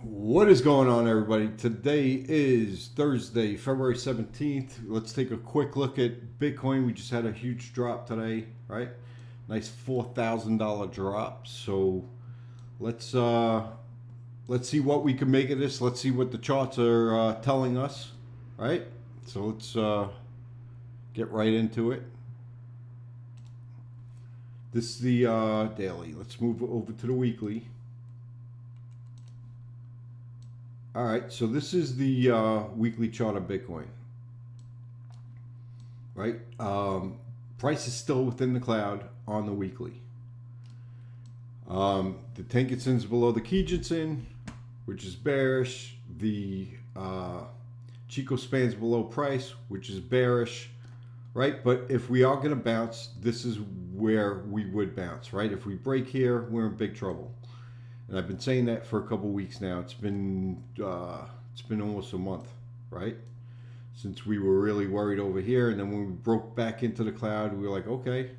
What is going on, everybody? Today is Thursday, February 17th. Let's take a quick look at Bitcoin. We just had a huge drop today, right? Nice $4,000 drop. So let's see what we can make of this. Let's see what the charts are telling us, right? So let's get right into it. This is the daily. Let's move over to the weekly. All right, so this is the weekly chart of Bitcoin, right? Price is still within the cloud on the weekly. The Tenkan-sen's below the Kijun-sen, which is bearish. The Chico span's below price, which is bearish, right? But if we are going to bounce, this is where we would bounce, right? If we break here, we're in big trouble. And I've been saying that for a couple weeks now. It's been almost a month, right? Since we were really worried over here, and then when we broke back into the cloud, we were like, okay.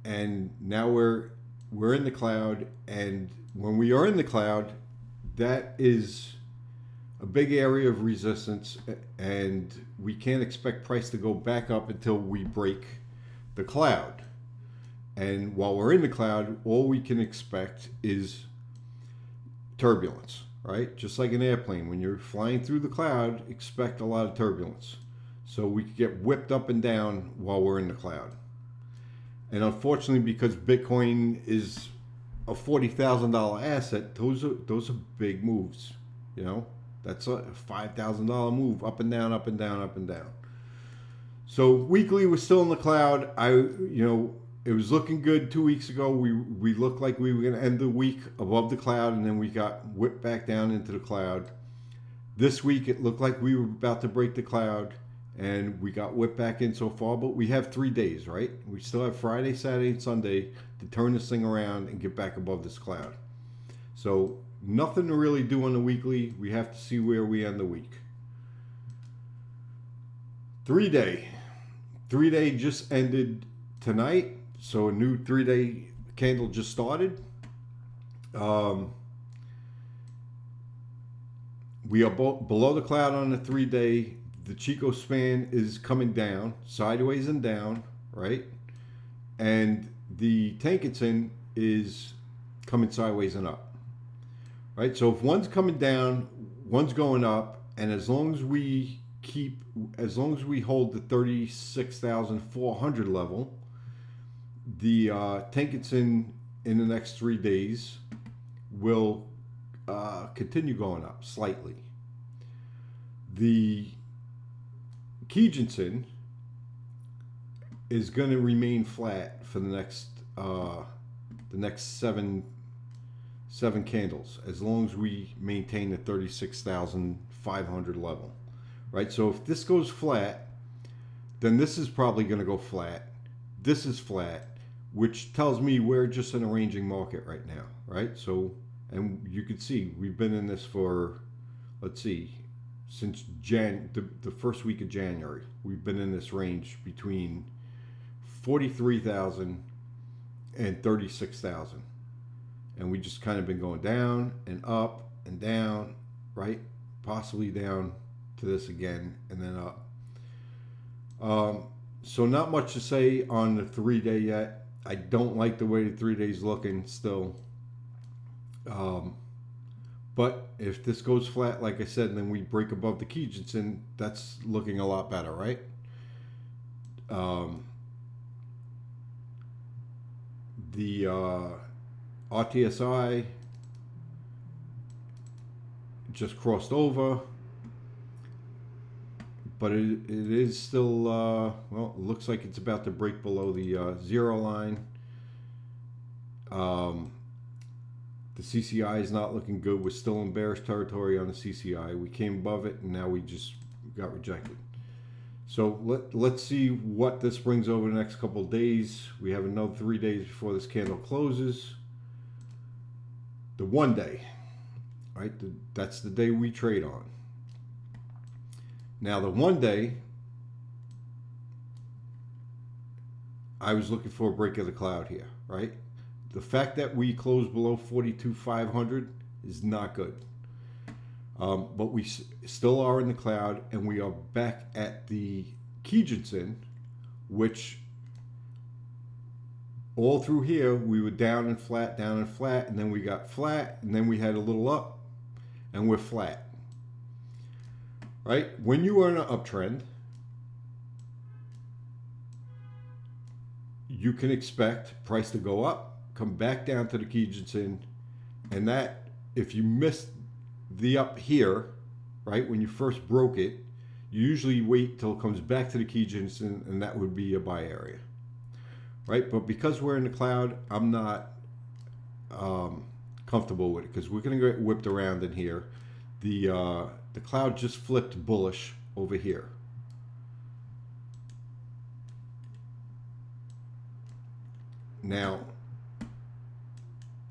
And now we're in the cloud, and when we are in the cloud, that is a big area of resistance, and we can't expect price to go back up until we break the cloud. And while we're in the cloud, all we can expect is turbulence, right? Just like an airplane, when you're flying through the cloud, expect a lot of turbulence. So we could get whipped up and down while we're in the cloud. And unfortunately, because Bitcoin is a $40,000 asset, those are big moves. You know, that's a $5,000 move up and down, up and down, up and down. So weekly, we're still in the cloud. It was looking good 2 weeks ago. We looked like we were going to end the week above the cloud, and then we got whipped back down into the cloud. This week, it looked like we were about to break the cloud, and we got whipped back in so far. But we have 3 days, right? We still have Friday, Saturday, and Sunday to turn this thing around and get back above this cloud. So nothing to really do on the weekly. We have to see where we end the week. 3-day. 3-day just ended tonight. So a new 3-day candle just started. We are below the cloud on the 3-day. The Chico span is coming down, sideways and down, right? And the Tenkan-sen is coming sideways and up, right? So if one's coming down, one's going up, and as long as we hold the 36,400 level, the Tenkan-sen in the next 3 days will continue going up slightly. The Kijun-sen is going to remain flat for the next seven candles, as long as we maintain the 36,500 level, right? So if this goes flat, then this is probably going to go flat. This is flat, which tells me we're just in a ranging market right now, right? So, and you can see we've been in this for, let's see, since the first week of January. We've been in this range between 43,000 and 36,000. And we just kind of been going down and up and down, right? Possibly down to this again and then up. So not much to say on the 3-day yet. I don't like the way the 3 days looking still. But if this goes flat, like I said, and then we break above the Kijun-sen, that's looking a lot better, right? The RTSI just crossed over. But it is still, well, it looks like it's about to break below the zero line. The CCI is not looking good. We're still in bearish territory on the CCI. We came above it, and now we just got rejected. So let's see what this brings over the next couple of days. We have another 3 days before this candle closes. The 1 day, right? That's the day we trade on. Now the 1 day, I was looking for a break of the cloud here, right? The fact that we closed below 42,500 is not good. But we still are in the cloud, and we are back at the Kijinsen, which all through here we were down and flat, and then we got flat, and then we had a little up, and we're flat. Right? When you are in an uptrend, you can expect price to go up, come back down to the Kijinsen, and that, if you missed the up here, right, when you first broke it, you usually wait till it comes back to the Kijinsen, and that would be a buy area. Right? But because we're in the cloud, I'm not comfortable with it, because we're going to get whipped around in here. The cloud just flipped bullish over here. Now,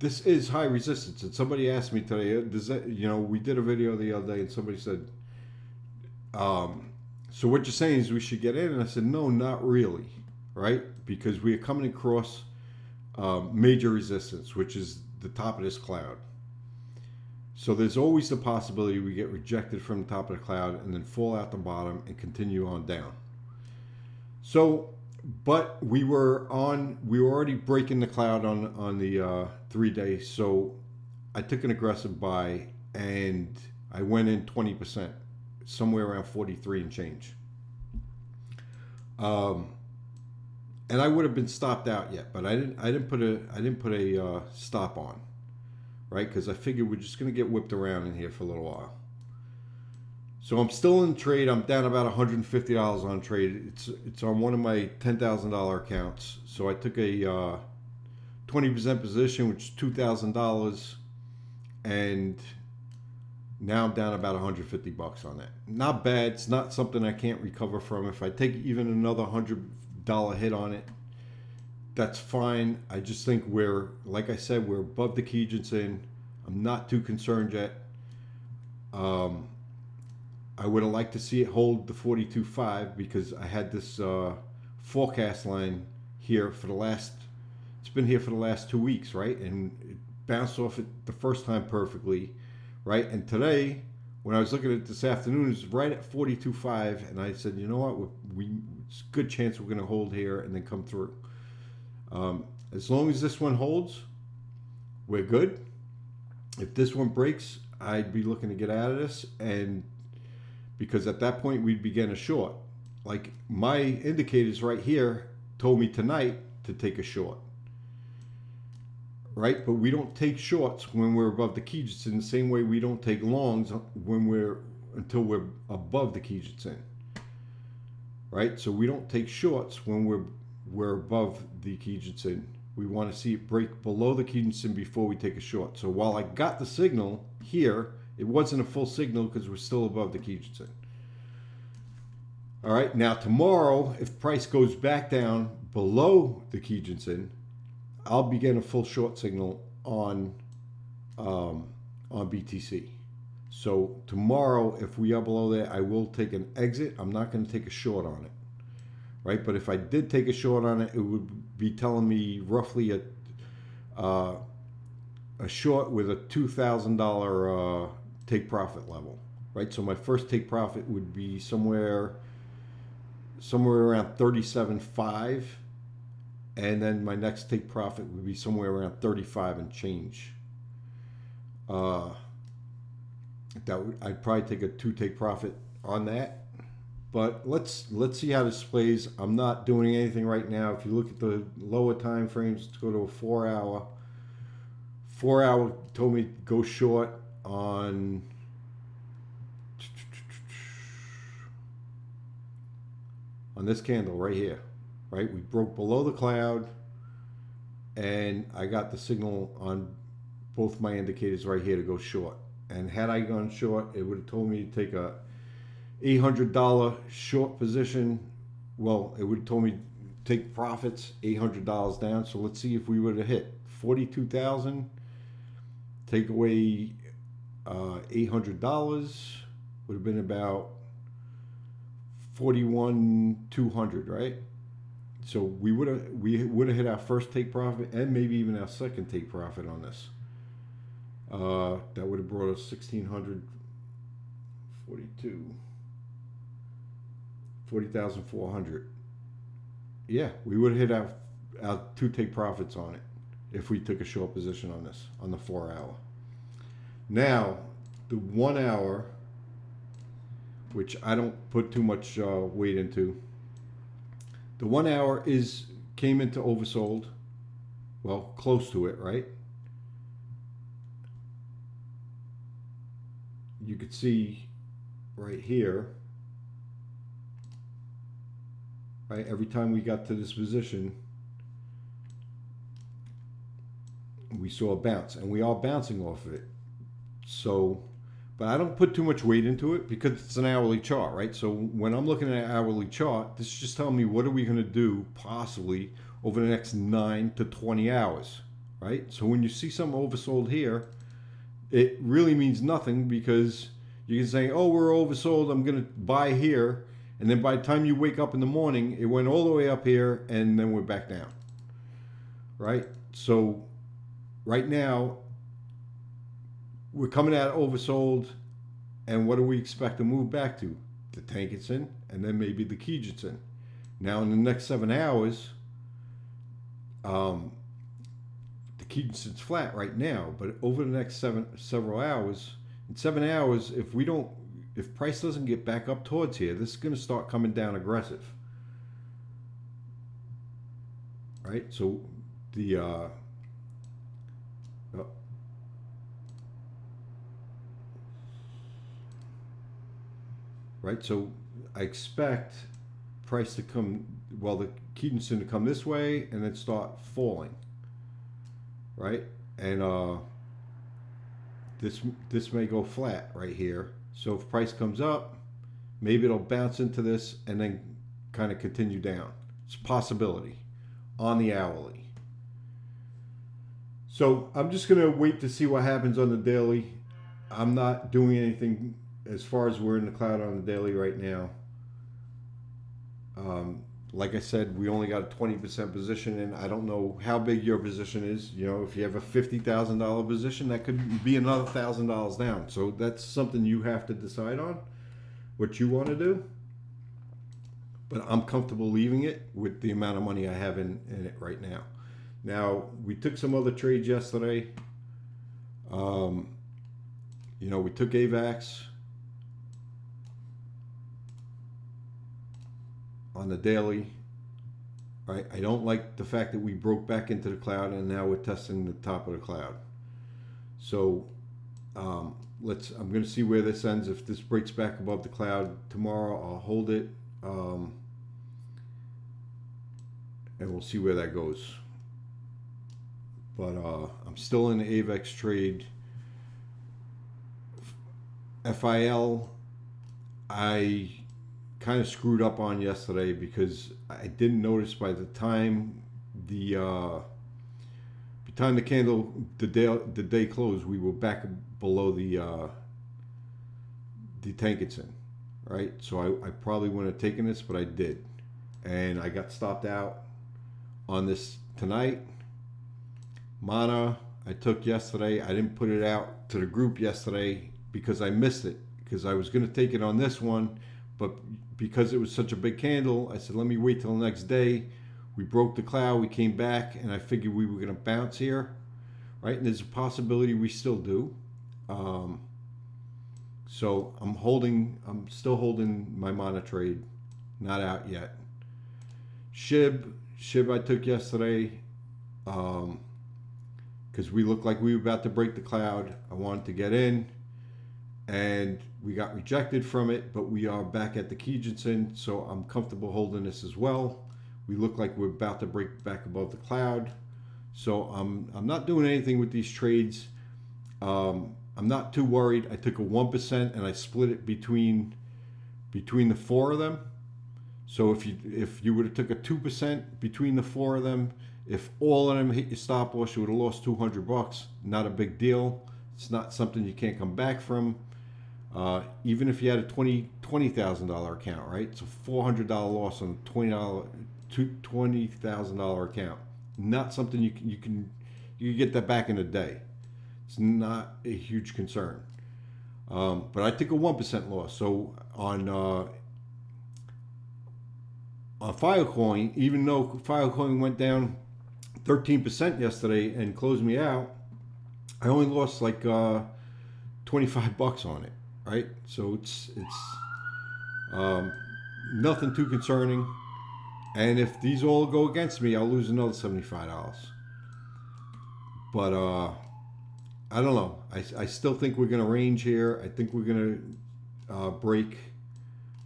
this is high resistance, and somebody asked me today, does that, we did a video the other day, and somebody said, so what you're saying is we should get in? And I said, no, not really, right? Because we are coming across major resistance, which is the top of this cloud. So there's always the possibility we get rejected from the top of the cloud and then fall out the bottom and continue on down. So, but we were already breaking the cloud on the 3 days. So I took an aggressive buy, and I went in 20%, somewhere around 43 and change. And I would have been stopped out yet, but I didn't put a stop on, right? Because I figured we're just going to get whipped around in here for a little while. So I'm still in trade. I'm down about $150 on trade. It's on one of my $10,000 accounts. So I took a 20% position, which is $2,000, and now I'm down about $150 on that. Not bad. It's not something I can't recover from. If I take even another $100 hit on it, that's fine. I just think like I said, we're above the Kijinsen. I'm not too concerned yet. I would have liked to see it hold the 42.5, because I had this forecast line here it's been here for the last 2 weeks, right? And it bounced off it the first time perfectly, right? And today, when I was looking at it this afternoon, it was right at 42.5, and I said, you know what, it's a good chance we're going to hold here and then come through. As long as this one holds, we're good. If this one breaks, I'd be looking to get out of this, and because at that point we'd begin a short. Like my indicators right here told me tonight to take a short, right? But we don't take shorts when we're above the Kijinsen, the same way we don't take longs until we're above the Kijinsen, right? So we don't take shorts when we're above the Kijinsen. We want to see it break below the Kijinsen before we take a short. So while I got the signal here, it wasn't a full signal because we're still above the Kijinsen. All right, now tomorrow, if price goes back down below the Kijinsen, I'll begin a full short signal on BTC. So tomorrow, if we are below there, I will take an exit. I'm not going to take a short on it, right? But if I did take a short on it, it would be telling me roughly a short with a $2,000 take profit level, right? So my first take profit would be somewhere around 37.5, and then my next take profit would be somewhere around 35 and change. I'd probably take a 2 take profit on that, but let's see how this plays. I'm not doing anything right now. If you look at the lower time frames, let's go to a 4 hour. 4 hour told me to go short on this candle right here, right? We broke below the cloud, and I got the signal on both my indicators right here to go short. And had I gone short, it would have told me to take a $800 short position. Well, it would have told me to take profits $800 down. So let's see if we would have hit 42,000. Take away $800 would have been about 41,200, right? So we would have hit our first take profit and maybe even our second take profit on this. That would have brought us 1,600 42. 40,400. Yeah, we would have hit our 2 take profits on it if we took a short position on this, on the 4 hour. Now, the 1 hour, which I don't put too much weight into, the 1 hour came into oversold, well, close to it, right? You could see right here, right, every time we got to this position, we saw a bounce, and we are bouncing off of it. So, but I don't put too much weight into it because it's an hourly chart, right? So when I'm looking at an hourly chart, this is just telling me what are we going to do possibly over the next 9 to 20 hours, right? So when you see something oversold here, it really means nothing because you can say, oh, we're oversold, I'm going to buy here. And then by the time you wake up in the morning, it went all the way up here and then we're back down, right? So right now, we're coming out oversold, and what do we expect to move back to? The Tankinson, and then maybe the Kijitsun. Now in the next 7 hours, the Kijitsun's flat right now, but over the next several hours, in 7 hours, if price doesn't get back up towards here, this is going to start coming down aggressive, right? So the right, so I expect price to come, well, the Kijitsun to come this way and then start falling, right? And this may go flat right here. So if price comes up, maybe it'll bounce into this and then kind of continue down. It's a possibility on the hourly. So I'm just going to wait to see what happens on the daily. I'm not doing anything as far as we're in the cloud on the daily right now. Like I said, we only got a 20% position, and I don't know how big your position is. You know, if you have a $50,000 position, that could be another $1,000 down. So that's something you have to decide on, what you want to do. But I'm comfortable leaving it with the amount of money I have in it right now. Now, we took some other trades yesterday. You know, we took AVAX on the daily, right? I don't like the fact that we broke back into the cloud and now we're testing the top of the cloud. So I'm going to see where this ends. If this breaks back above the cloud tomorrow, I'll hold it, and we'll see where that goes. But I'm still in the AVAX trade. FIL, I kind of screwed up on yesterday because I didn't notice by the time the candle the day closed, we were back below the Tankinson, right? So I probably wouldn't have taken this, but I did, and I got stopped out on this tonight. Mana I took yesterday. I didn't put it out to the group yesterday because I missed it, because I was going to take it on this one, but because it was such a big candle, I said, let me wait till the next day. We broke the cloud, we came back, and I figured we were going to bounce here, right? And there's a possibility we still do. So I'm still holding my Mana trade, not out yet. Shib I took yesterday, because we looked like we were about to break the cloud. I wanted to get in, and we got rejected from it, but we are back at the Kijitsun, so I'm comfortable holding this as well. We look like we're about to break back above the cloud, so I'm not doing anything with these trades. I'm not too worried. I took a 1% and I split it between the 4 of them. So if you would have took a 2% between the 4 of them, if all of them hit your stop loss, you would have lost $200. Not a big deal. It's not something you can't come back from. Even if you had a $20,000 account, right? It's a $400 loss on a $20,000 account. Not something you can get that back in a day. It's not a huge concern. But I took a 1% loss. So on Filecoin, even though Filecoin went down 13% yesterday and closed me out, I only lost like $25 on it, right? So it's nothing too concerning. And if these all go against me, I'll lose another $75. But I don't know. I still think we're going to range here. I think we're going to break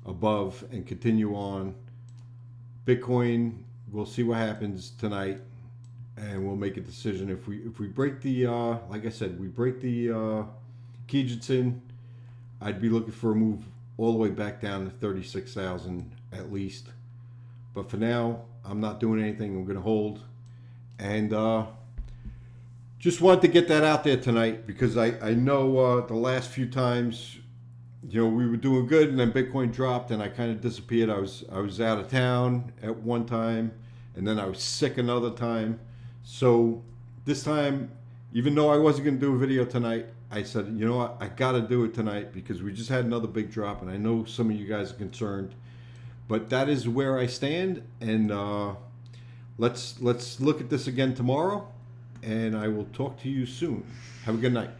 above and continue on. Bitcoin, we'll see what happens tonight, and we'll make a decision. If we break the like I said, we break the Kijitsu, I'd be looking for a move all the way back down to 36,000 at least. But for now, I'm not doing anything. I'm going to hold, and just wanted to get that out there tonight because I know the last few times, you know, we were doing good and then Bitcoin dropped and I kind of disappeared. I was out of town at one time and then I was sick another time. So this time, even though I wasn't going to do a video tonight, I said, you know what, I got to do it tonight because we just had another big drop and I know some of you guys are concerned. But that is where I stand, and let's look at this again tomorrow, and I will talk to you soon. Have a good night.